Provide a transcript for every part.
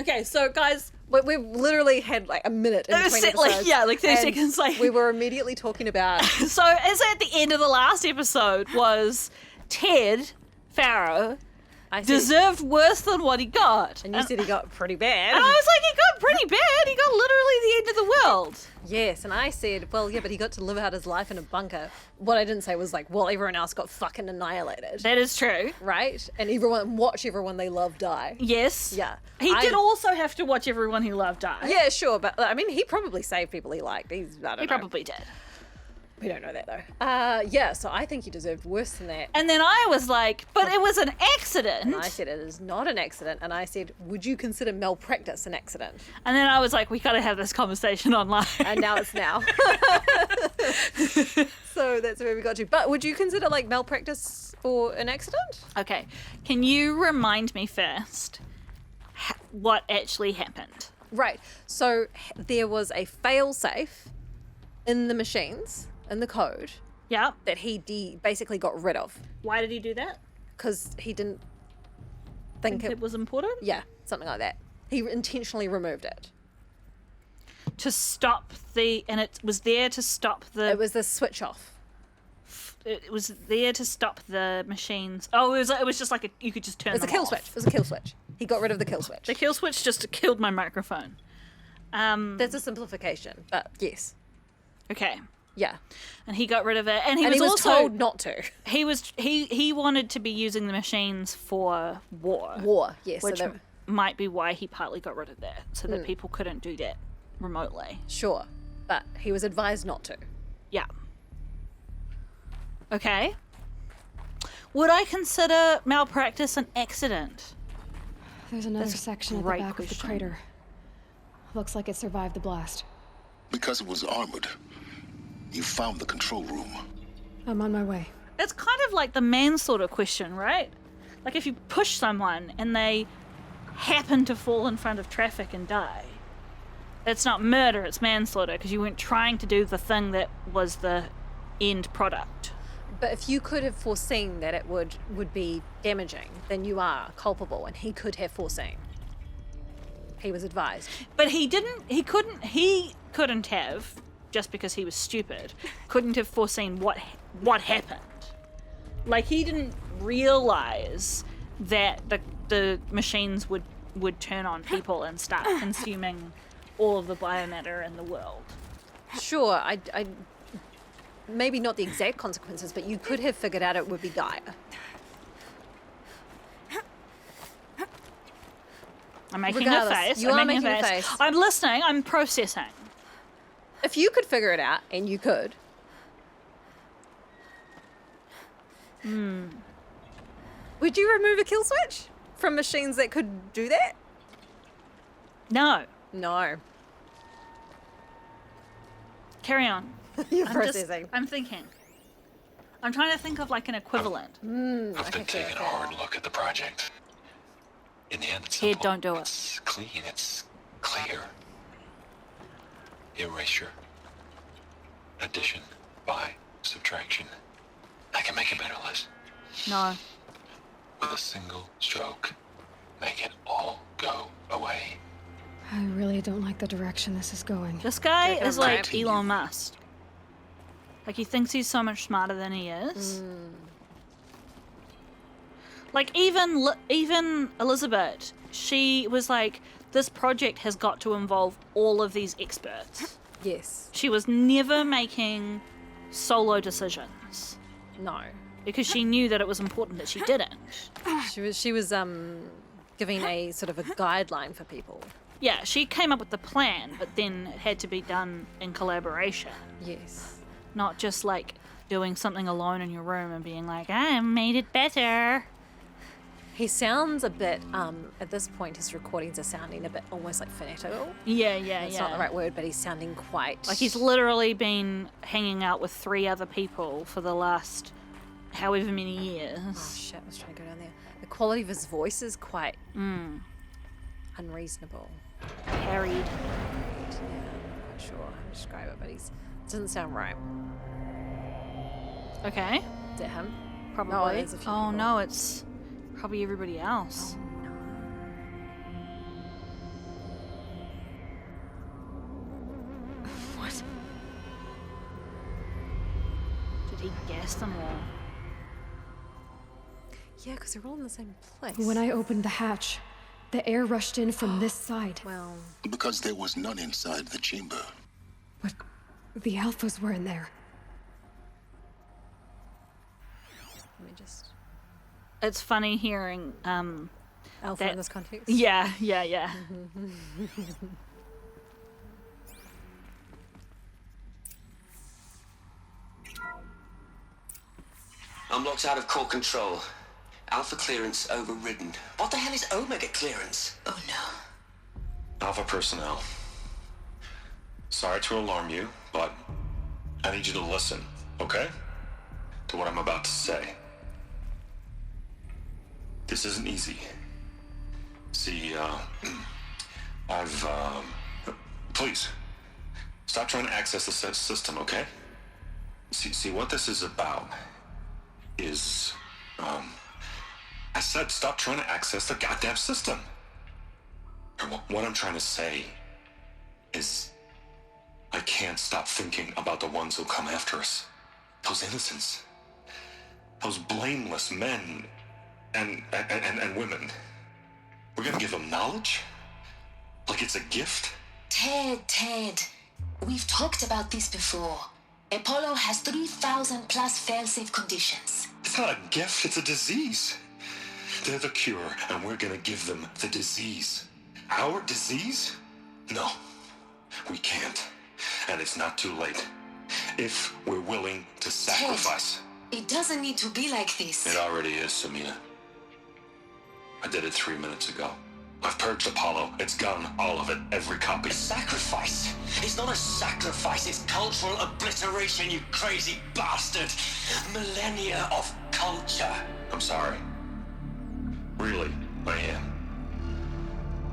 Okay, so guys, we've literally had like a minute in between episodes. Like 30 seconds. Like we were immediately talking about. So, as at the end of the last episode was Ted Farrow deserved worse than what he got. And you said he got pretty bad. And I was like, he got pretty bad. He got literally the end of the world. Yes, and I said, well, yeah, but he got to live out his life in a bunker. What I didn't say was like, well, everyone else got fucking annihilated. That is true. Right? And watch everyone they love die. Yes. Yeah. He did also have to watch everyone he loved die. Yeah, sure, but I mean, he probably saved people he liked. He probably did. We don't know that though. Yeah, so I think he deserved worse than that. And then I was like, but it was an accident. And I said it is not an accident. And I said, would you consider malpractice an accident? And then I was like, we gotta have this conversation online. And now it's now. So that's where we got to. But would you consider like malpractice or an accident? Okay. Can you remind me first what actually happened? Right. So there was a fail-safe in the machines, in the code, that he basically got rid of. Why did he do that? Because he didn't think it was important? Yeah, something like that. He intentionally removed it. To stop and it was there to stop It was the switch off. It was there to stop the machines. Oh, it was just like you could just turn them off. It was a kill switch. It was a kill switch. He got rid of the kill switch. The kill switch just killed my microphone. That's a simplification, but yes. Okay. Yeah. And he got rid of it, and he was also told not to. He wanted to be using the machines for war. War, yes. Which might be why he partly got rid of that, so that people couldn't do that remotely. Sure, but he was advised not to. Yeah. Okay. Would I consider malpractice an accident? There's another section at the back of the crater. Looks like it survived the blast. Because it was armored, you found the control room. I'm on my way. It's kind of like the manslaughter question, right? Like if you push someone and they happen to fall in front of traffic and die, it's not murder, it's manslaughter, because you weren't trying to do the thing that was the end product. But if you could have foreseen that it would be damaging, then you are culpable, and he could have foreseen. He was advised. But he couldn't have, just because he was stupid, couldn't have foreseen what happened. Like, he didn't realize that the machines would turn on people and start consuming all of the biomatter in the world. Sure, I maybe not the exact consequences, but you could have figured out it would be dire. I'm making a face. You are making a face. I'm listening. I'm processing. If you could figure it out, and you could. Would you remove a kill switch from machines that could do that? No. No. Carry on. You're processing. I'm thinking. I'm trying to think of like an equivalent. I've been taking a hard look at the project. In the end, it's Here, simple. don't do it. It's clean. It's clear. Erasure. Addition. By. Subtraction. I can make a better list. No. With a single stroke. Make it all go away. I really don't like the direction this is going. This guy is like Continue. Elon Musk. Like, he thinks he's so much smarter than he is. Like, even Elizabeth, she was like, this project has got to involve all of these experts. Yes. She was never making solo decisions. No. Because she knew that it was important that she didn't. She was giving a sort of a guideline for people. Yeah, she came up with the plan, but then it had to be done in collaboration. Yes. Not just like doing something alone in your room and being like, I made it better. He sounds a bit, at this point, his recordings are sounding a bit almost like fanatical. Yeah. It's not the right word, but he's sounding quite... Like, he's literally been hanging out with 3 other people for the last however many years. Oh, shit, I was trying to go down there. The quality of his voice is quite unreasonable. Harried. Yeah, I'm not sure how to describe it, but it doesn't sound right. Okay. Is that him? Probably. No, there's a few people. No, it's probably everybody else. de-gas them all. Yeah, because they're all in the same place. When I opened the hatch, the air rushed in from this side. Well, Because there was none inside the chamber. But the alphas were in there. let me just It's funny hearing, alpha in this context. yeah. I'm locked out of core control. Alpha clearance overridden. What the hell is Omega clearance? Oh no. Alpha personnel. Sorry to alarm you, but I need you to listen, okay? To what I'm about to say. This isn't easy. See, please, stop trying to access the system, okay? See, what this is about is, I said stop trying to access the goddamn system. What I'm trying to say is I can't stop thinking about the ones who come after us. Those innocents. Those blameless men and women. We're gonna give them knowledge? Like it's a gift? Ted. We've talked about this before. Apollo has 3,000 plus fail-safe conditions. It's not a gift, it's a disease. They're the cure, and we're gonna give them the disease. Our disease? No, we can't. And it's not too late. If we're willing to sacrifice. Ted, it doesn't need to be like this. It already is, Samina. I did it 3 minutes ago. I've purged Apollo. It's gone, all of it, every copy. Sacrifice? It's not a sacrifice, it's cultural obliteration, you crazy bastard. Millennia of culture. I'm sorry. Really, I am.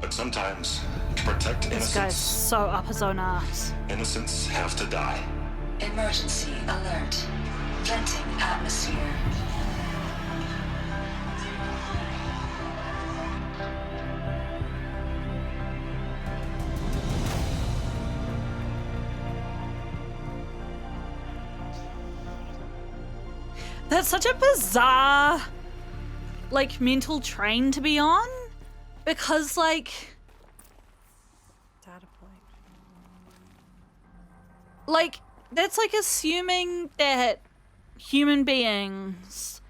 But sometimes, to protect This guy's innocence, so up his own ass. innocents have to die. Emergency alert. Venting atmosphere. That's such a bizarre, like, mental train to be on. Because, like, Data point. like, that's like assuming that human beings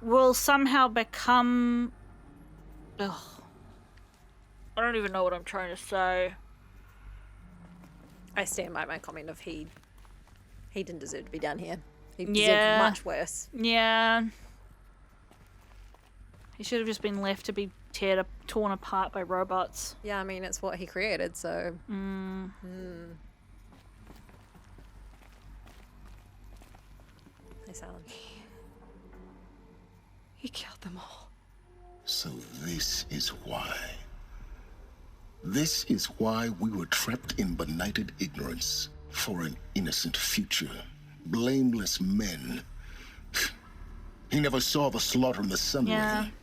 will somehow become... Ugh. I don't even know what I'm trying to say. I stand by my comment of he didn't deserve to be down here. He Yeah. deserved much worse. Yeah. He should have just been left to be torn apart by robots. Yeah, I mean, it's what he created, so... Hey, Silent. He killed them all. So this is why. This is why we were trapped in benighted ignorance for an innocent future. Blameless men. He never saw the slaughter in the sunlight.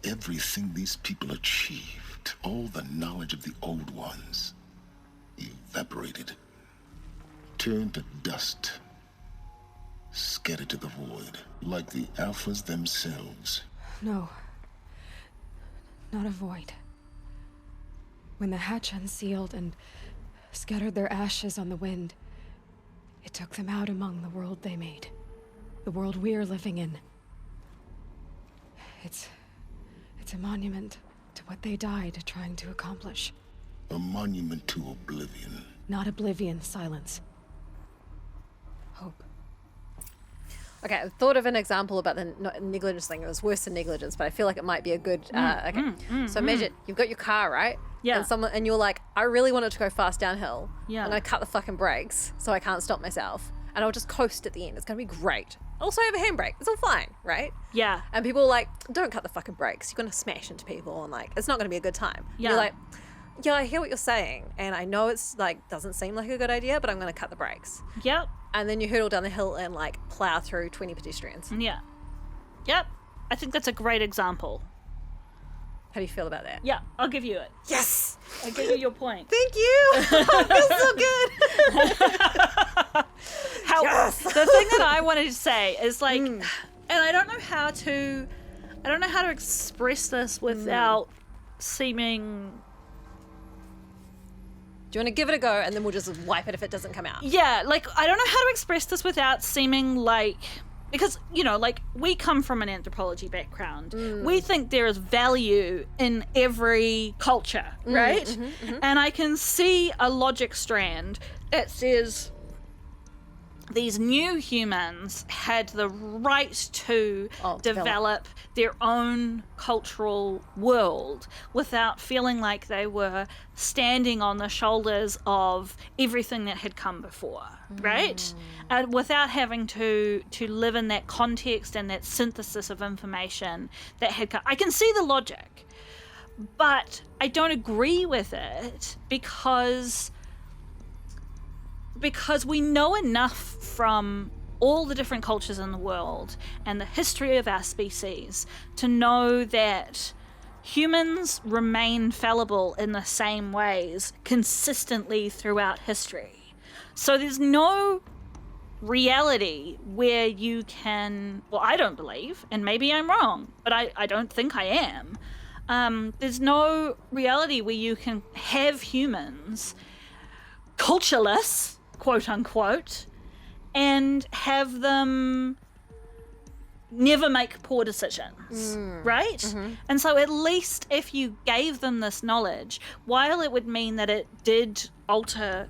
Yeah. Everything these people achieved, all the knowledge of the old ones, evaporated, turned to dust, scattered to the void, like the alphas themselves. No. Not a void. When the hatch unsealed and scattered their ashes on the wind, it took them out among the world they made. The world we're living in. It's a monument to what they died trying to accomplish. A monument to oblivion. Not oblivion, Silence. Hope. Okay, I thought of an example about the negligence thing. It was worse than negligence, but I feel like it might be a good... So imagine, you've got your car, right? Yeah. And you're like, I really want it to go fast downhill. Yeah. I'm going to cut the fucking brakes so I can't stop myself. And I'll just coast at the end. It's going to be great. Also, I have a handbrake. It's all fine, right? Yeah. And people are like, don't cut the fucking brakes. You're going to smash into people and like, it's not going to be a good time. Yeah. You're like, yeah, I hear what you're saying. And I know it's like, doesn't seem like a good idea, but I'm going to cut the brakes. Yep. And then you hurtle down the hill and like plow through 20 pedestrians. Yeah. Yep. I think that's a great example. How do you feel about that? Yeah, I'll give you it. Yes! I'll give you your point. Thank you! I feel so good! How, Yes! The thing that I wanted to say is like, and I don't know how to express this without seeming. Do you want to give it a go, and then we'll just wipe it if it doesn't come out? Yeah, like, I don't know how to express this without seeming like... Because, you know, like, we come from an anthropology background. We think there is value in every culture, right? And I can see a logic strand that says these new humans had the right to develop their own cultural world without feeling like they were standing on the shoulders of everything that had come before, right? And without having to live in that context and that synthesis of information that had come. I can see the logic, but I don't agree with it because we know enough from all the different cultures in the world and the history of our species to know that humans remain fallible in the same ways consistently throughout history. So there's no reality where you can, well, I don't believe, and maybe I'm wrong, but I don't think I am. There's no reality where you can have humans cultureless, quote unquote, and have them never make poor decisions, right? And so at least if you gave them this knowledge, while it would mean that it did alter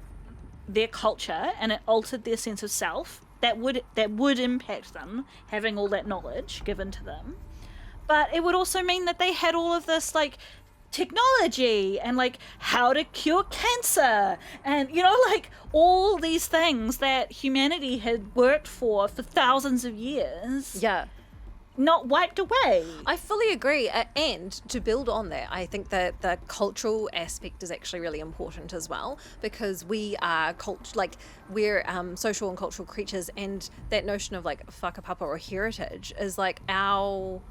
their culture and it altered their sense of self, that would impact them, having all that knowledge given to them. But it would also mean that they had all of this, like, technology and like how to cure cancer and, you know, like all these things that humanity had worked for thousands of years. Yeah. Not wiped away. I fully agree. And to build on that, I think that the cultural aspect is actually really important as well, because we are we're social and cultural creatures, and that notion of like whakapapa or heritage is like our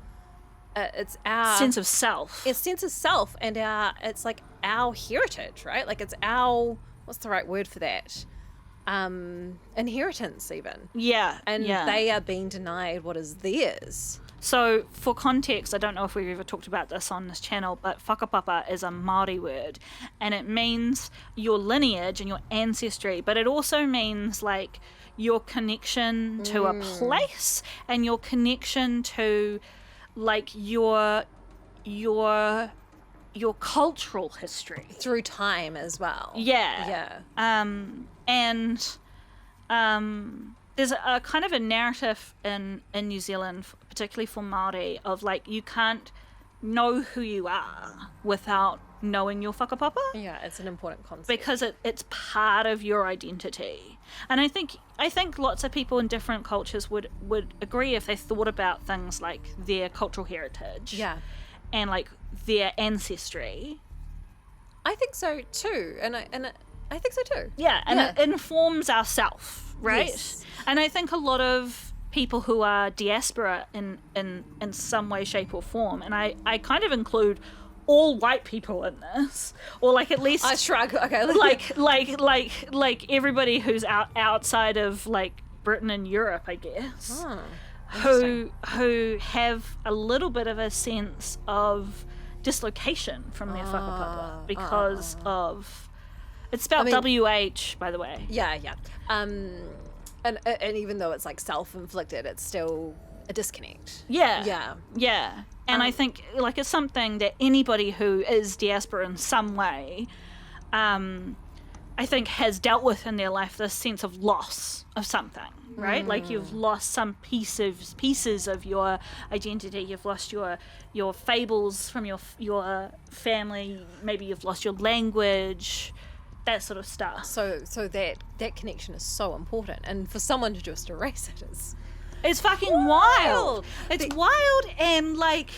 it's our sense of self. It's sense of self, and it's like our heritage, right? Like it's our, what's the right word for that? Inheritance even. Yeah. And they are being denied what is theirs. So for context, I don't know if we've ever talked about this on this channel, but whakapapa is a Māori word, and it means your lineage and your ancestry, but it also means like your connection to a place and your connection to like your cultural history Through time as well. Yeah. And there's a kind of a narrative in New Zealand, particularly for Māori, of like you can't know who you are without knowing your whakapapa. Yeah, it's an important concept. Because it's part of your identity. And I think lots of people in different cultures would agree if they thought about things like their cultural heritage. Yeah. And like their ancestry. I think so too. And I think so too. Yeah, and it informs ourself, right? Yes. And I think a lot of people who are diaspora in some way, shape or form, and I kind of include all white people in this, or like at least I shrug. Okay, like everybody who's outside of like Britain and Europe, I guess, who have a little bit of a sense of dislocation from their whakapapa because of it's spelled WH, by the way. Yeah. And even though it's like self-inflicted, it's still a disconnect. Yeah. And I think like it's something that anybody who is diaspora in some way, I think has dealt with in their life, this sense of loss of something, right? Like you've lost some pieces of your identity. You've lost your fables from your family. Maybe you've lost your language, that sort of stuff. So that connection is so important, and for someone to just erase it is. It's fucking wild. It's wild, and like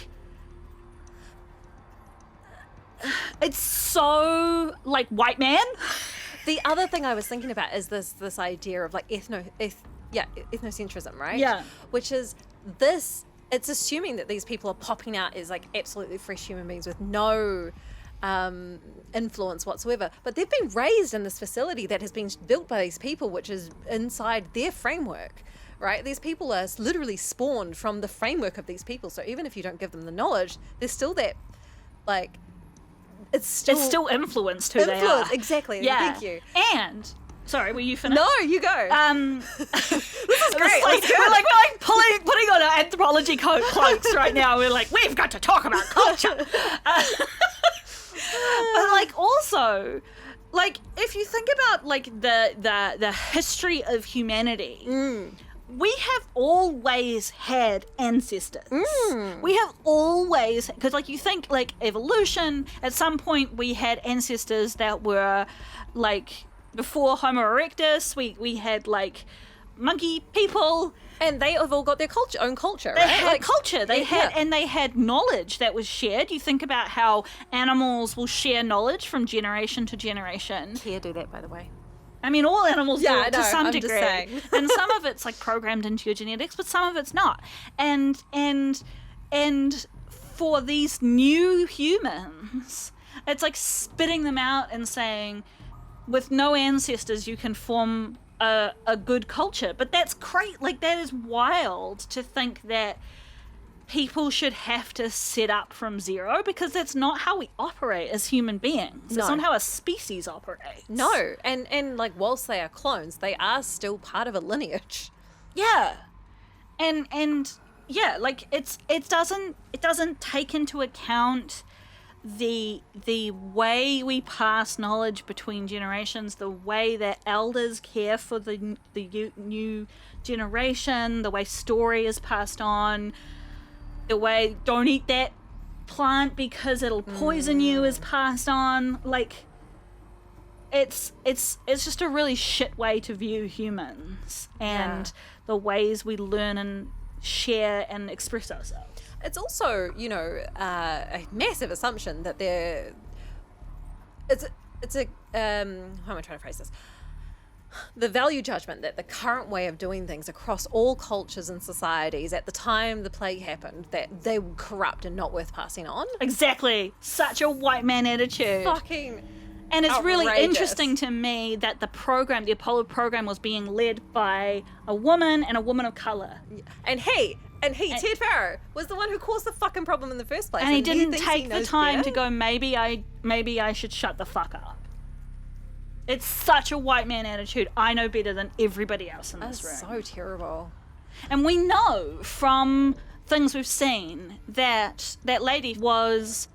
it's so like white man. The other thing I was thinking about is this idea of like ethnocentrism, right? Yeah. Which is this. It's assuming that these people are popping out as like absolutely fresh human beings with no influence whatsoever, but they've been raised in this facility that has been built by these people, which is inside their framework, right? These people are literally spawned from the framework of these people. So even if you don't give them the knowledge, there's still that, like, it's still influenced who they are. Exactly. Yeah. Thank you. And sorry, were you finished? No, you go. This is great. We're like putting on our anthropology cloaks right now. We're like, we've got to talk about culture. But like also, like if you think about like the history of humanity, we have always had ancestors. We have always, because like you think like evolution, at some point we had ancestors that were like before Homo erectus. We had like monkey people. And they have all got their own culture, They right? had culture. They had, yeah. and they had knowledge that was shared. You think about how animals will share knowledge from generation to generation. Here, do that, by the way. I mean, all animals do it to some I'm just degree, saying. and some of it's like programmed into your genetics, but some of it's not. And for these new humans, it's like spitting them out and saying, with no ancestors, you can form a good culture. But that's great. Like, that is wild to think that people should have to set up from zero, because that's not how we operate as human beings. No. It's not how a species operates. No, and like whilst they are clones, they are still part of a lineage. Yeah. And yeah, like it doesn't take into account the way we pass knowledge between generations, the way that elders care for the new generation, the way story is passed on, the way don't eat that plant because it'll poison you is passed on. Like it's just a really shit way to view humans and the ways we learn and share and express ourselves. It's also, you know, a massive assumption that it's a how am I trying to phrase this? The value judgment that the current way of doing things across all cultures and societies at the time the plague happened, that they were corrupt and not worth passing on. Exactly. Such a white man attitude. Fucking And it's really outrageous. interesting to me that the Apollo program was being led by a woman and a woman of color. And Ted Farrow was the one who caused the fucking problem in the first place. And he didn't thinks take he the knows time better? to go, maybe I should shut the fuck up. It's such a white man attitude. I know better than everybody else in this room. That's so terrible. And we know from things we've seen that that lady was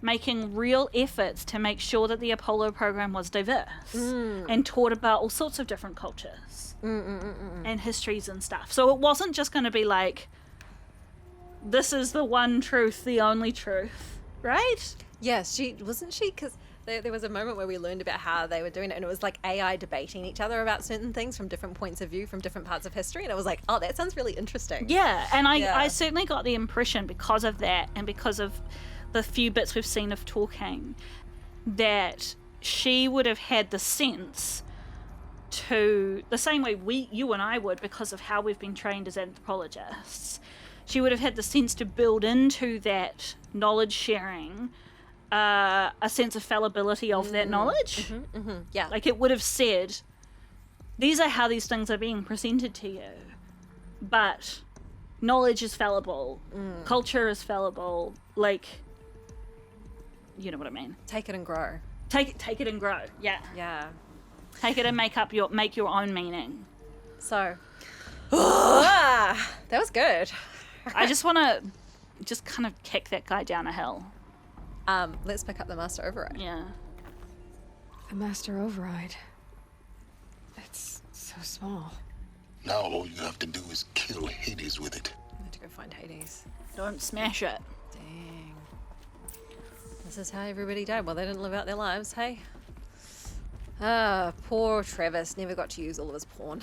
making real efforts to make sure that the Apollo program was diverse and taught about all sorts of different cultures and histories and stuff. So it wasn't just going to be like, this is the one truth, the only truth, right? Yes, wasn't she? Because there was a moment where we learned about how they were doing it, and it was like AI debating each other about certain things from different points of view, from different parts of history, and it was like, oh, that sounds really interesting. Yeah, and Yeah. I certainly got the impression because of that and because of the few bits we've seen of talking that she would have had the sense to, the same way you and I would, because of how we've been trained as anthropologists, she would have had the sense to build into that knowledge sharing a sense of fallibility of that knowledge. Yeah. Like it would have said, these are how these things are being presented to you, but knowledge is fallible, culture is fallible, like, you know what I mean. Take it and grow. Take it and grow. Yeah. Yeah. Take it and make your own meaning. So, that was good. I just want to just kind of kick that guy down a hill. Let's pick up the Master Override. Yeah. The Master Override. It's so small. Now all you have to do is kill Hades with it. I need to go find Hades. Don't smash it. Dang. This is how everybody died. Well, they didn't live out their lives, hey? Poor Travis never got to use all of his porn.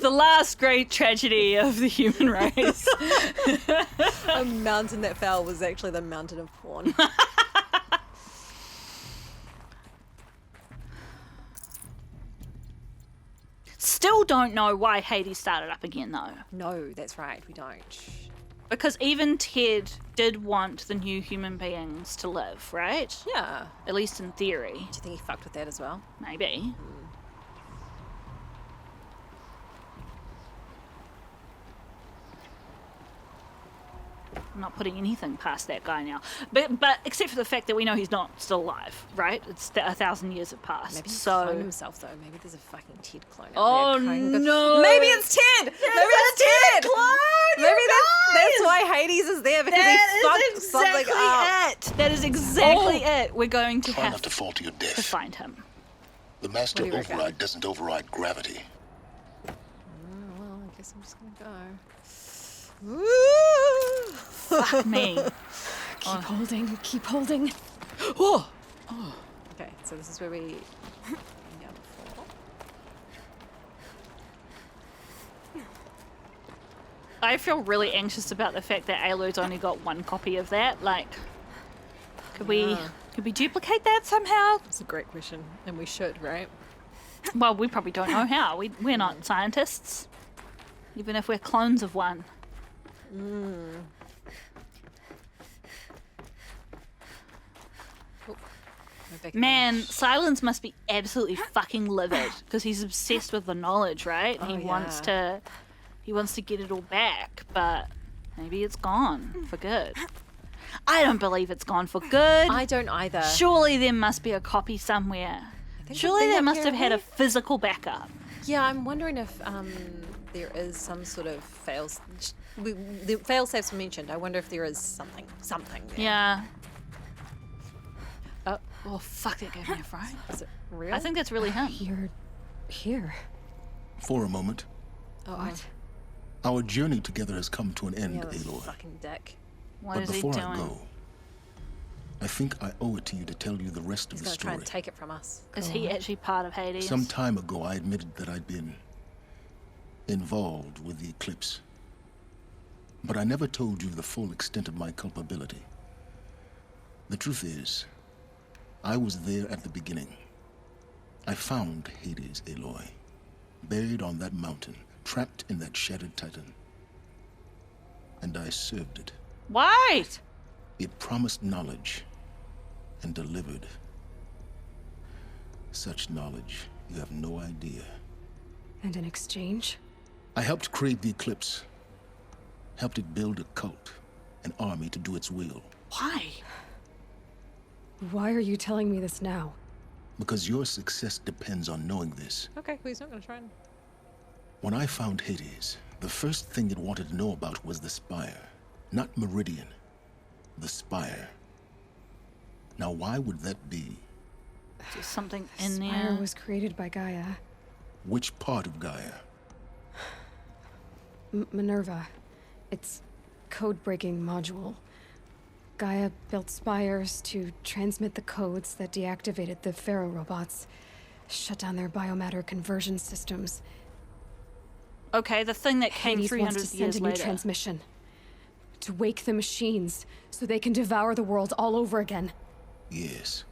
The last great tragedy of the human race. A mountain that fell was actually the mountain of porn. Still don't know why Hades started up again, though. No, that's right, we don't. Because even Ted did want the new human beings to live, right? Yeah. At least in theory. Do you think he fucked with that as well? Maybe. I'm not putting anything past that guy now. But except for the fact that we know he's not still alive, right? It's 1,000 years have passed. Maybe he so cloned himself though. Maybe there's a fucking Ted clone out Oh there. no! Maybe it's Ted. Maybe it's Ted. Clone, Maybe that's why Hades is there because he fucked something up. it. That is exactly it. We're going to Try have not to fall to your to death. find him. The master What do you reckon? override doesn't override gravity. Well, I guess I'm just gonna go. Fuck me. Keep holding, keep holding. Okay, so this is where we came down before. I feel really anxious about the fact that Aloy's only got one copy of that. Like, could we duplicate that somehow? That's a great question, and we should, right? Well, we probably don't know how. We're not scientists, even if we're clones of one. We're back Man, Silence must be absolutely fucking livid because he's obsessed with the knowledge, right? Oh, He wants to get it all back, but maybe it's gone for good. I don't believe it's gone for good. I don't either. Surely there must be a copy somewhere. think Surely the thing they up must here, have had a hey? physical backup. Yeah, I'm wondering if there is some sort of the fail safes mentioned. I wonder if there is something there. Yeah. Oh, Oh, fuck, that gave me a fright. is it real? I think that's really him. You're here. For a moment, What? our journey together has come to an end, Yeah, this Aloy. fucking dick. What But is he before doing? I go, I think I owe it to you to tell you the rest He's of the gonna try story. and take it from us. Is he actually part of Hades? Some time ago, I admitted that I'd been involved with the Eclipse. But I never told you the full extent of my culpability. The truth is, I was there at the beginning. I found Hades, Aloy, buried on that mountain, trapped in that shattered titan. And I served it. What? It promised knowledge and delivered. Such knowledge, you have no idea. And in exchange? I helped create the Eclipse. Helped it build a cult, an army to do its will. Why? Why are you telling me this now? Because your success depends on knowing this. Okay, well, he's not gonna try and. When I found Hades, the first thing it wanted to know about was the Spire. Not Meridian. The Spire. Now why would that be? There's something in Spire there. was created by Gaia. Which part of Gaia? Minerva. It's code-breaking module. Gaia built spires to transmit the codes that deactivated the Pharaoh robots, shut down their biomatter conversion systems. Okay, the thing that came Hades 300 wants to years send a new later. transmission to wake the machines so they can devour the world all over again. Yes.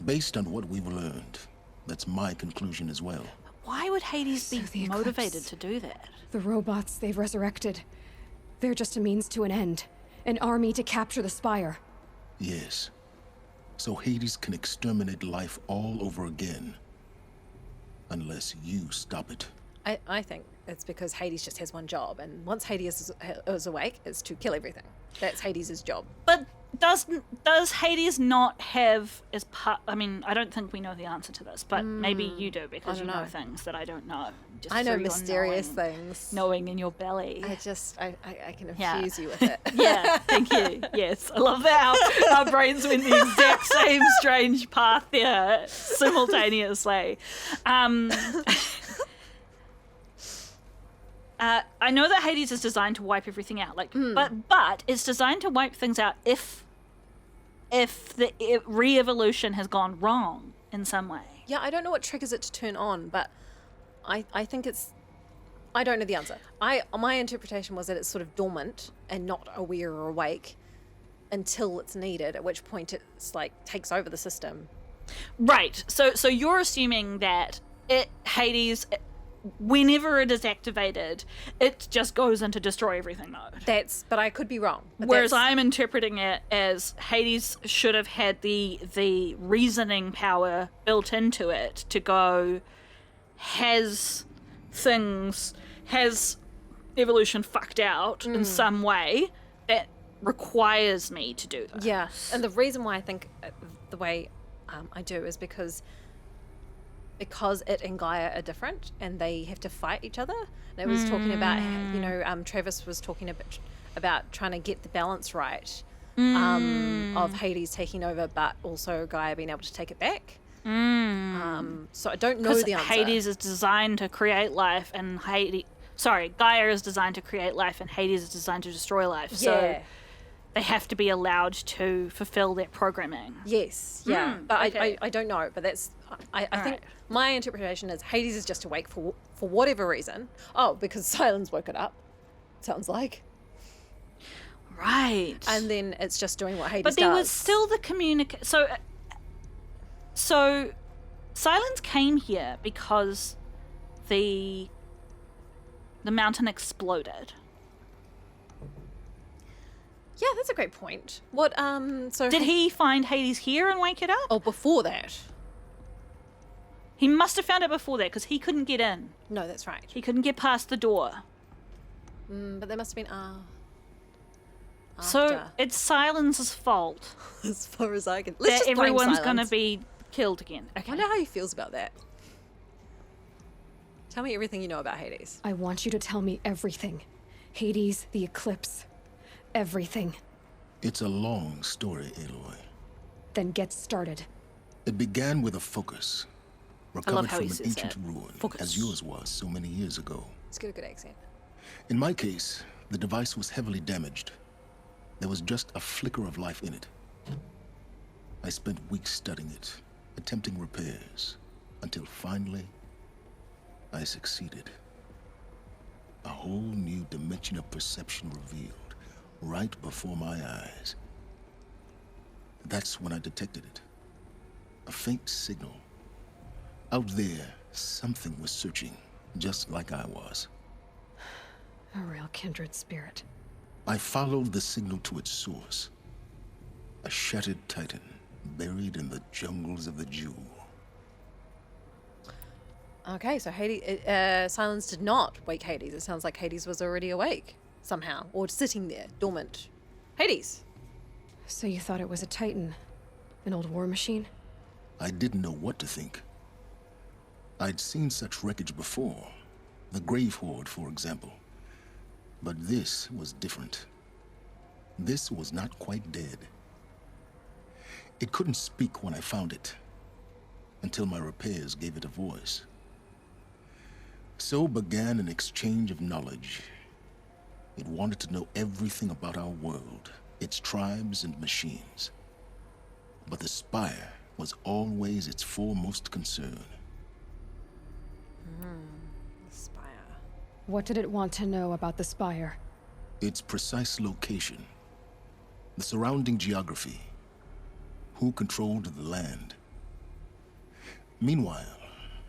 Based on what we've learned, that's my conclusion as well. Why would Hades So be the motivated Eclipse- to do that? The robots they've resurrected, they're just a means to an end. An army to capture the Spire. Yes. So Hades can exterminate life all over again. Unless you stop it. I think it's because Hades just has one job, and once Hades is awake, it's to kill everything. That's Hades' job. But does Hades not have as part? I mean, I don't think we know the answer to this, but maybe you do because you don't know know. things that I don't know. Just I know through your mysterious knowing, things. knowing in your belly. I can Yeah. infuse you with it. Yeah, thank you. Yes, I love that our brains went the exact same strange path there simultaneously. I know that Hades is designed to wipe everything out, like, but it's designed to wipe things out if the re-evolution has gone wrong in some way. Yeah, I don't know what triggers it to turn on, but I think it's. I don't know the answer. My interpretation was that it's sort of dormant and not aware or awake until it's needed, at which point it's like takes over the system. Right. So you're assuming that Hades, whenever it is activated, it just goes into destroy everything mode. But I could be wrong. But Whereas that's- I'm interpreting it as Hades should have had the reasoning power built into it to go, has evolution fucked out in some way that requires me to do this. Yeah, and the reason why I think the way I do is because it and Gaia are different, and they have to fight each other. And it was talking about, Travis was talking a bit about trying to get the balance right of Hades taking over, but also Gaia being able to take it back. So I don't know the answer. Hades is designed to create life, and Gaia is designed to create life, and Hades is designed to destroy life. So they have to be allowed to fulfill their programming. Yes, yeah. But okay. I don't know. But that's I think my interpretation is Hades is just awake for whatever reason. Oh, because Silence woke it up. Sounds like. Right. And then it's just doing what Hades does. But there does. was still the So Silence came here because the mountain exploded. Yeah, that's a great point. What so Did he find Hades here and wake it up? Oh, before that. He must have found it before that, because he couldn't get in. No, that's right. He couldn't get past the door. But there must have been So after. it's Silence's fault As far as I can. that just blame everyone's going to Silence. be killed again. I Okay. wonder how he feels about that. Tell me everything you know about Hades. I want you to tell me everything. Hades, the Eclipse. Everything. It's a long story, Aloy. Then get started. It began with a focus. love Recovered how from he an says ancient that. ruin, Focus. as yours was so many years ago. Let's get a good accent. In my case, the device was heavily damaged. There was just a flicker of life in it. I spent weeks studying it, attempting repairs, until finally, I succeeded. A whole new dimension of perception revealed, right before my eyes. That's when I detected it. A faint signal. Out there, something was searching, just like I was. A real kindred spirit. I followed the signal to its source. A shattered titan, buried in the jungles of the Jewel. Okay, so Hades, Silence did not wake Hades. It sounds like Hades was already awake somehow, or sitting there, dormant. Hades. So you thought it was a titan? An old war machine? I didn't know what to think. I'd seen such wreckage before. The Grave Horde, for example. But this was different. This was not quite dead. It couldn't speak when I found it, until my repairs gave it a voice. So began an exchange of knowledge. It wanted to know everything about our world, its tribes and machines. But the Spire was always its foremost concern. Spire. What did it want to know about the Spire? Its precise location, the surrounding geography, who controlled the land. Meanwhile,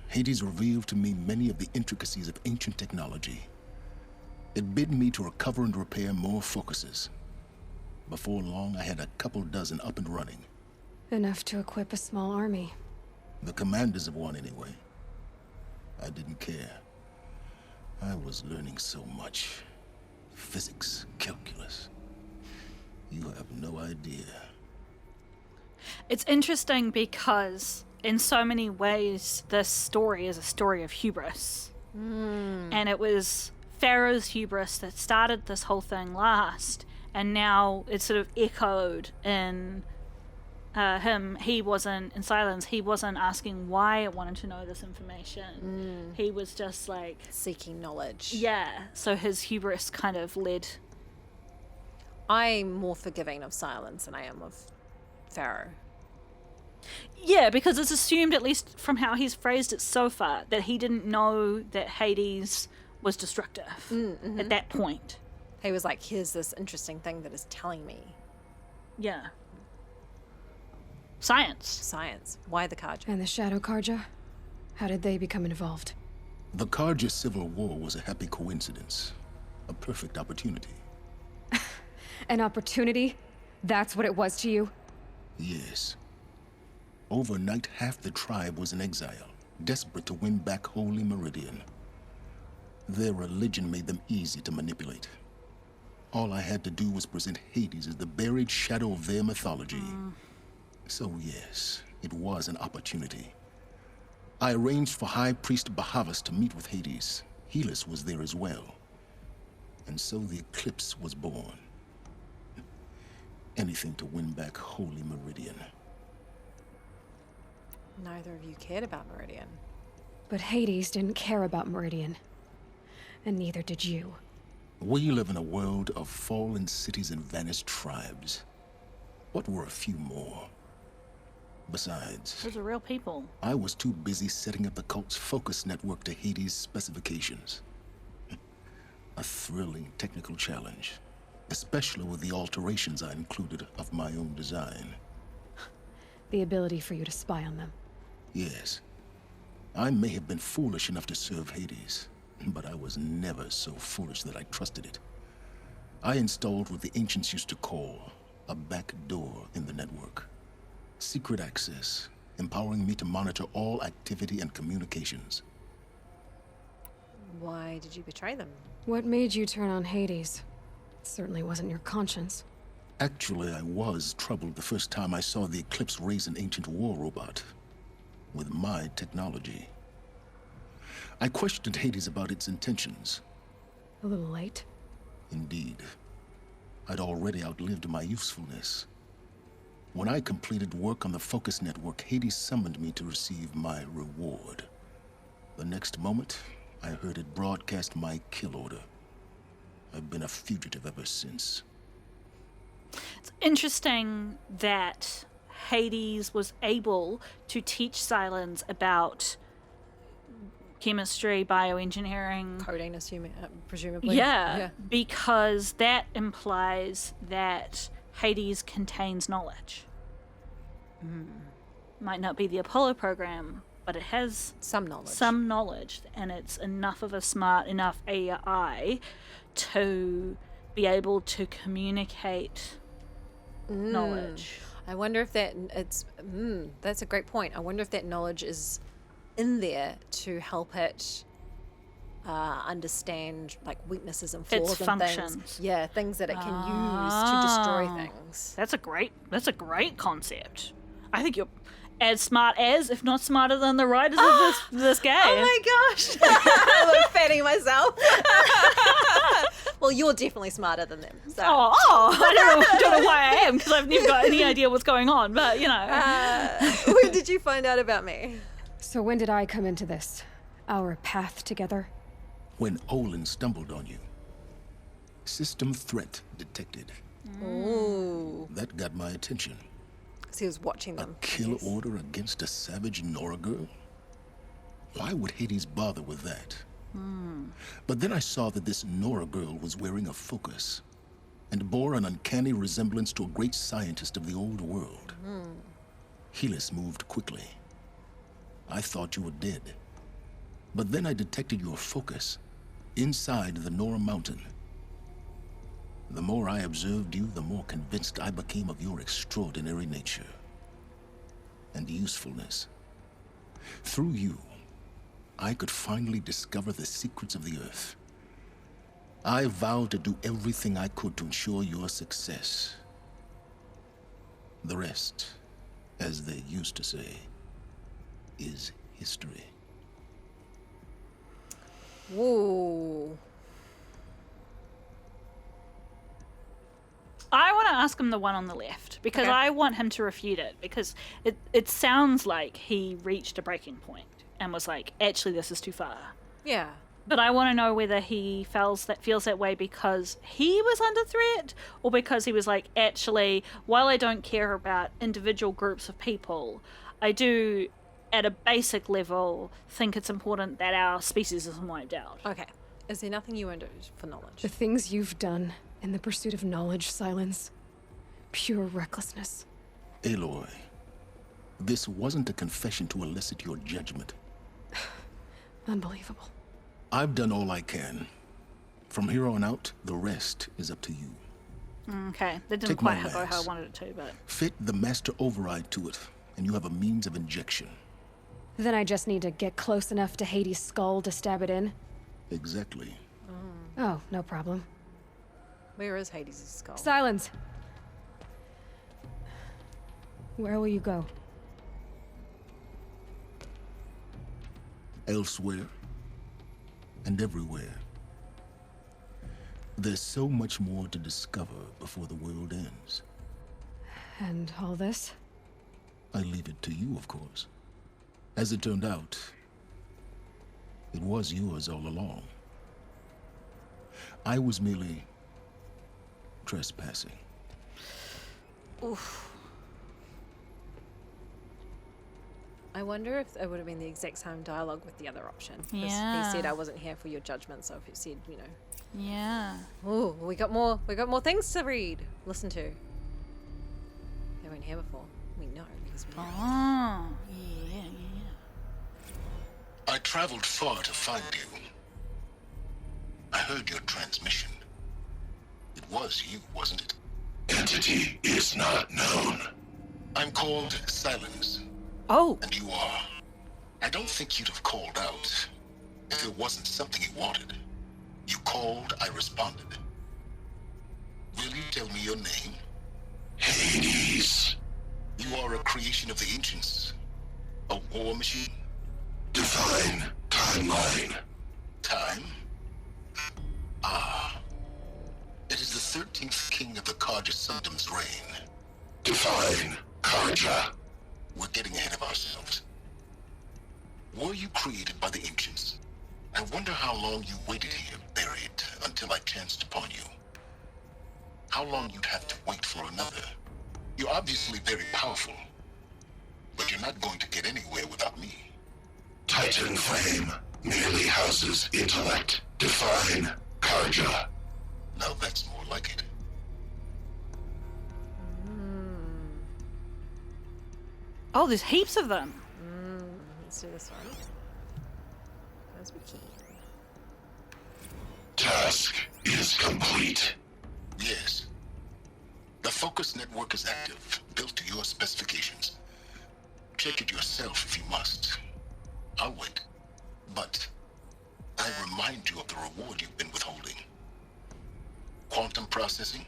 Hades revealed to me many of the intricacies of ancient technology. It bid me to recover and repair more focuses. Before long, I had a couple dozen up and running. Enough to equip a small army. The commanders of one, anyway. I didn't care. I was learning so much. Physics, calculus. You have no idea. It's interesting because in so many ways this story is a story of hubris. And it was Pharaoh's hubris that started this whole thing last, and now it's sort of echoed in him. He wasn't, in Silence, he wasn't asking why it wanted to know this information. He was just like Seeking knowledge. yeah, so his hubris kind of led. I'm more forgiving of Silence than I am of Pharaoh. Yeah, because it's assumed, at least from how he's phrased it so far, that he didn't know that Hades was destructive at that point. He was like, here's this interesting thing that is telling me. Yeah. Science. Science. Why the Karja? And the Shadow Karja? How did they become involved? The Karja Civil War was a happy coincidence. A perfect opportunity. An opportunity? That's what it was to you? Yes. Overnight, half the tribe was in exile, desperate to win back Holy Meridian. Their religion made them easy to manipulate. All I had to do was present Hades as the buried shadow of their mythology. So yes, it was an opportunity. I arranged for High Priest Bahavas to meet with Hades. Helis was there as well. And so the Eclipse was born. Anything to win back Holy Meridian. Neither of you cared about Meridian. But Hades didn't care about Meridian. And neither did you. We live in a world of fallen cities and vanished tribes. What were a few more? Besides, Those are real people. I was too busy setting up the cult's focus network to Hades' specifications. A thrilling technical challenge, especially with the alterations I included of my own design. The ability for you to spy on them. Yes, I may have been foolish enough to serve Hades, but I was never so foolish that I trusted it. I installed what the ancients used to call a back door in the network. Secret access, empowering me to monitor all activity and communications. Why did you betray them? What made you turn on Hades? It certainly wasn't your conscience. Actually, I was troubled the first time I saw the Eclipse raise an ancient war robot with my technology. I questioned Hades about its intentions. A little late. Indeed. I'd already outlived my usefulness. When I completed work on the Focus Network, Hades summoned me to receive my reward. The next moment, I heard it broadcast my kill order. I've been a fugitive ever since. It's interesting that Hades was able to teach Silence about chemistry, bioengineering. Coding, presumably. Yeah, because that implies that Hades contains knowledge. Might not be the Apollo program, but it has Some knowledge. some knowledge, and it's enough of a smart enough AI to be able to communicate knowledge. I wonder if that's a great point. I wonder if that knowledge is in there to help it understand like weaknesses and flaws Its and functions. things. Yeah, things that it can use to destroy things. That's a great concept. I think you're as smart as, if not smarter than, the writers of this game. Oh my gosh! I'm fanning myself. Well, you're definitely smarter than them. So. I don't know why I am, because I've never got any idea what's going on, but you know. When did you find out about me? So when did I come into this? Our path together? When Olin stumbled on you. System threat detected. Ooh. That got my attention. Because he was watching A them. kill Yes. order against a savage Nora girl? Why would Hades bother with that? But then I saw that this Nora girl was wearing a focus and bore an uncanny resemblance to a great scientist of the old world. Helis moved quickly. I thought you were dead. But then I detected your focus inside the Nora mountain. The more I observed you, the more convinced I became of your extraordinary nature and usefulness. Through you, I could finally discover the secrets of the Earth. I vowed to do everything I could to ensure your success. The rest, as they used to say, is history. Whoa. I want to ask him the one on the left, because Okay. I want him to refute it, because it sounds like he reached a breaking point and was like, actually, this is too far. Yeah. But I want to know whether he feels that way because he was under threat, or because he was like, actually, while I don't care about individual groups of people, I do, at a basic level, think it's important that our species isn't wiped out. Okay. Is there nothing you won't do for knowledge? The things you've done in the pursuit of knowledge, Silence. Pure recklessness. Aloy, this wasn't a confession to elicit your judgment. Unbelievable. I've done all I can. From here on out, the rest is up to you. Okay, that didn't Take my quite go how I lance. wanted it to, but... Fit the master override to it, and you have a means of injection. Then I just need to get close enough to Hades' skull to stab it in? Exactly. Oh, no problem. Where is Hades' skull? Silence! Where will you go? Elsewhere and everywhere. There's so much more to discover before the world ends. And all this? I leave it to you, of course. As it turned out, it was yours all along. I was merely trespassing. Oof. I wonder if it would have been the exact same dialogue with the other option. 'Cause Yeah. He said, I wasn't here for your judgment, so if he said, you know. Yeah. Oh, we got more things to read. Listen to. They weren't here before. We know because we know. Oh, yeah. I traveled far to find you. I heard your transmission. It was you, wasn't it? Entity is not known. I'm called Silence, Oh, and you are. I don't think you'd have called out if it wasn't something you wanted. You called, I responded. Will you tell me your name? Hades. You are a creation of the ancients. A war machine? Define timeline. Time? Ah. It is the 13th king of the Karja Sundom's reign. Define Karja. We're getting ahead of ourselves. Were you created by the ancients? I wonder how long you waited here, buried, until I chanced upon you. How long you'd have to wait for another. You're obviously very powerful, but you're not going to get anywhere without me. Titan Flame merely houses intellect. Define Karja. Now that's more like it. oh, there's heaps of them. Let's do this one. As we can. Task is complete. Yes. The focus network is active, built to your specifications. Check it yourself if you must. I'll wait. But I remind you of the reward you've been withholding. Quantum processing?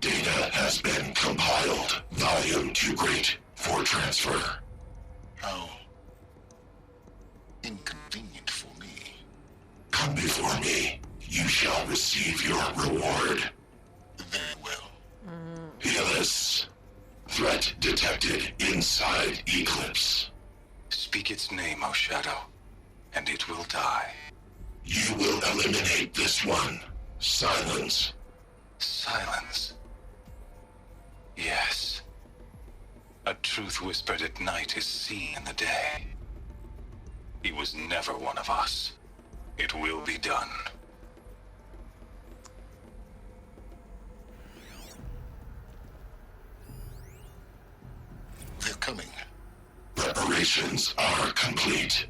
Data has been compiled. Volume too great for transfer. How inconvenient for me. Come before me. You shall receive your reward. Very well. Peerless. Threat detected inside Eclipse. Speak its name, O Shadow, and it will die. You will eliminate this one. Silence. Silence. Yes. A truth whispered at night is seen in the day. He was never one of us. It will be done. They're coming. Preparations are complete.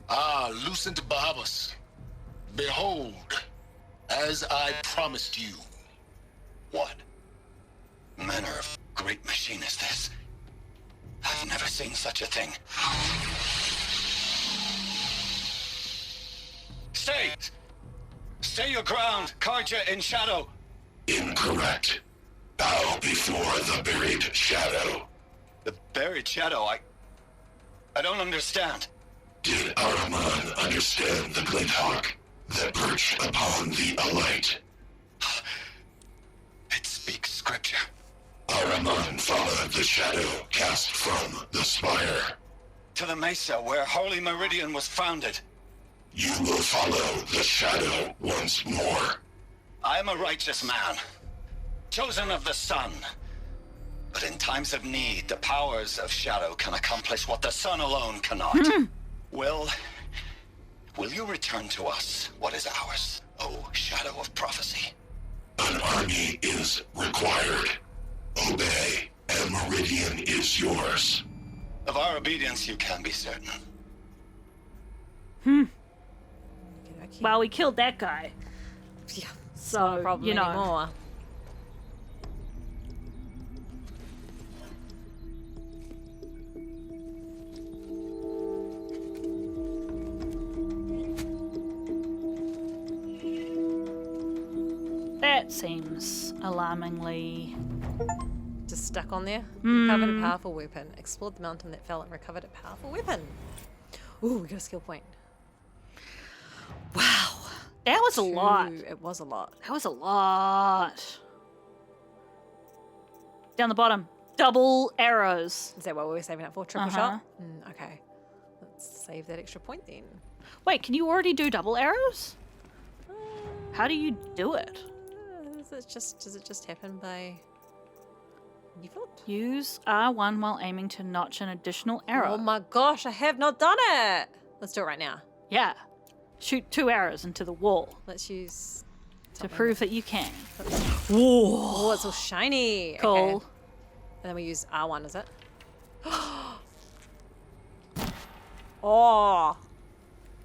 Ah, Lucent Bahamas. Behold, as I promised you. What manner of great machine is this? I've never seen such a thing. Stay! Stay your ground, Karja in shadow! Incorrect. Bow before the buried shadow. The buried shadow? I don't understand. Did Araman understand the glint hawk that perched upon the alight? It speaks scripture. Araman followed the shadow cast from the spire. To the mesa where Holy Meridian was founded. You will follow the shadow once more. I am a righteous man, chosen of the sun. But in times of need, the powers of shadow can accomplish what the sun alone cannot. Will you return to us what is ours, O shadow of prophecy? An army is required. Obey, and Meridian is yours. Of our obedience, you can be certain. Well, we killed that guy. Yeah. So, No problem you know. anymore. That That seems alarmingly... Just stuck on there. Recovered a powerful weapon. Explored the mountain that fell and recovered a powerful weapon. Ooh, we got a skill point. Wow. That was a lot. It was a lot. That was a lot. Down the bottom. Double arrows. Is that what we were saving up for? Triple shot? Okay. Let's save that extra point then. Wait, can you already do double arrows? How do you do it? Does it just happen by default? Use R1 while aiming to notch an additional arrow. Oh my gosh, I have not done it. Let's do it right now. Yeah. Shoot 2 arrows into the wall Let's use to prove that you can. Oh, it's all shiny. Cool. Okay. And then we use R1, is it? Oh.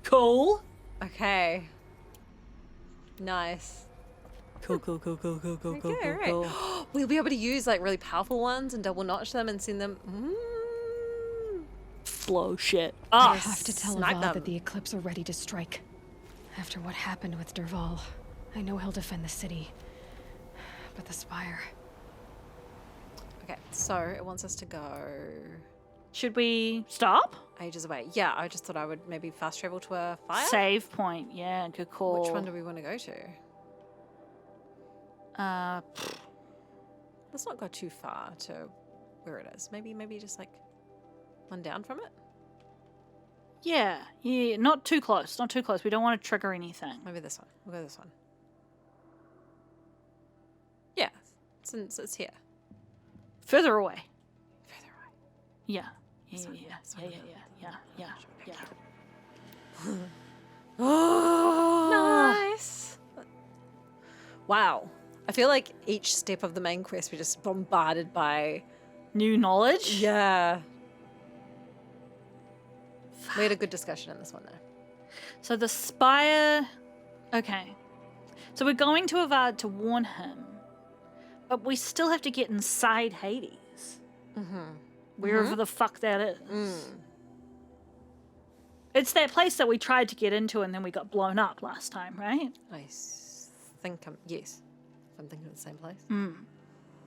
Cool. Okay. Nice. Cool. Okay, right. We'll be able to use like really powerful ones and double notch them and send them. Blow shit. I have to tell snipe Avad them. that the Eclipse are ready to strike. After what happened with Derval, I know he'll defend the city. But the Spire... Okay, so it wants us to go Should we stop? ages away. Yeah, I just thought I would maybe fast travel to a fire. Save point. Yeah, good call. Which one do we want to go to? Let's not go too far to where it is. Maybe just like one down from it. Yeah, not too close. Not too close. We don't want to trigger anything. Maybe this one. We'll go this one. Yeah, since it's here. Further away. Further away. Yeah. This one. Oh, Nice. Wow. I feel like each step of the main quest we're just bombarded by. new knowledge? Yeah. We had a good discussion in this one though. So the Spire... Okay. So we're going to Avad to warn him, but we still have to get inside Hades. Wherever the fuck that is. It's that place that we tried to get into and then we got blown up last time, right? Think yes. I'm thinking of the same place.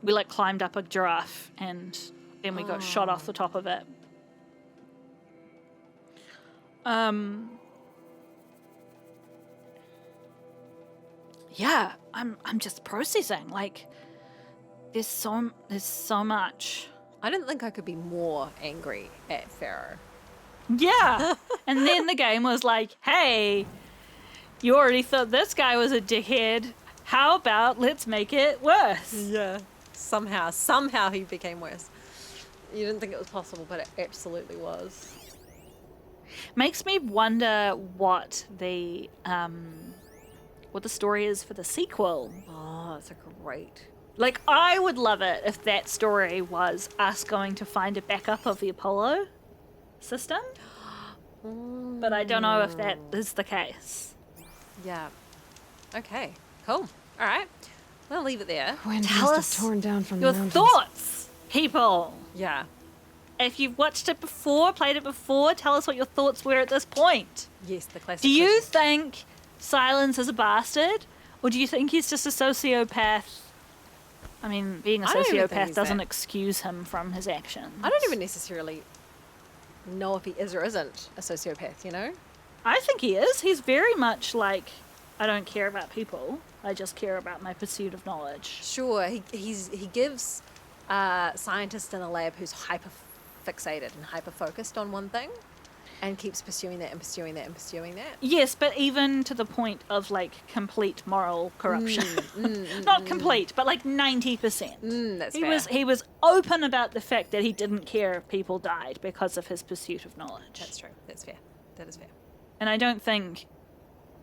We like climbed up a giraffe and then we got shot off the top of it. Yeah, I'm just processing. Like, there's so much. I didn't think I could be more angry at Pharaoh. Yeah, and then the game was like, hey, you already thought this guy was a dickhead. How about let's make it worse? Yeah. Somehow he became worse. You didn't think it was possible, but it absolutely was. Makes me wonder what the story is for the sequel. Oh, that's a great. Like, I would love it if that story was us going to find a backup of the Apollo system. But I don't know if that is the case. Yeah. Okay. Cool. All right. We'll leave it there. Wind Tell must us have torn down from your the mountains. thoughts, people. Yeah. If you've watched it before, played it before, tell us what your thoughts were at this point. Yes, the classic. Do you question. think Silence is a bastard? Or do you think he's just a sociopath? I mean, being a I don't even think sociopath he's doesn't that. excuse him from his actions. I don't even necessarily know if he is or isn't a sociopath, you know? I think he is. He's very much like, I don't care about people. I just care about my pursuit of knowledge. Sure, he gives a scientist in a lab who's hyper fixated and hyper focused on one thing and keeps pursuing that and pursuing that and pursuing that. Yes, but even to the point of like complete moral corruption. Not complete, but like 90%. That's He fair. was open about the fact that he didn't care if people died because of his pursuit of knowledge. That's true. That's fair. That is fair. And I don't think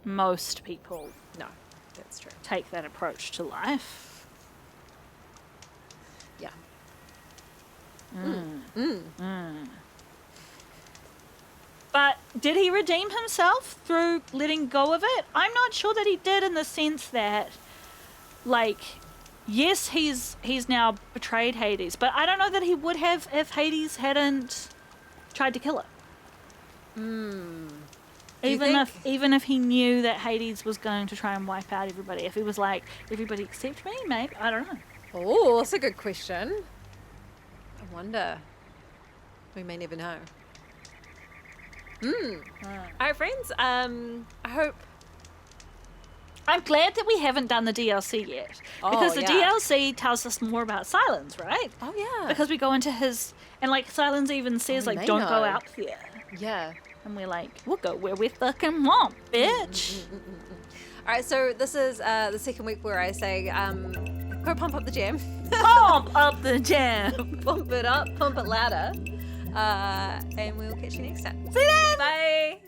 most people No, that's true. take that approach to life. Yeah. But did he redeem himself through letting go of it? I'm not sure that he did, in the sense that, like, yes, he's now betrayed Hades, but I don't know that he would have if Hades hadn't tried to kill him. Even if he knew that Hades was going to try and wipe out everybody, if he was like, everybody accept me, maybe, I don't know. Oh, that's a good question. I wonder. We may never know. All right, friends. I hope. I'm glad that we haven't done the DLC yet. Because the DLC tells us more about Silence, right? Oh, yeah. Because we go into his... And, like, Silence even says, like, they don't know. go out there. Yeah. And we're like, we'll go where we fucking want, bitch. All right, so this is the second week where I say, go pump up the jam. Pump up the jam. Pump it up, pump it louder. And we'll catch you next time. See you then. Bye.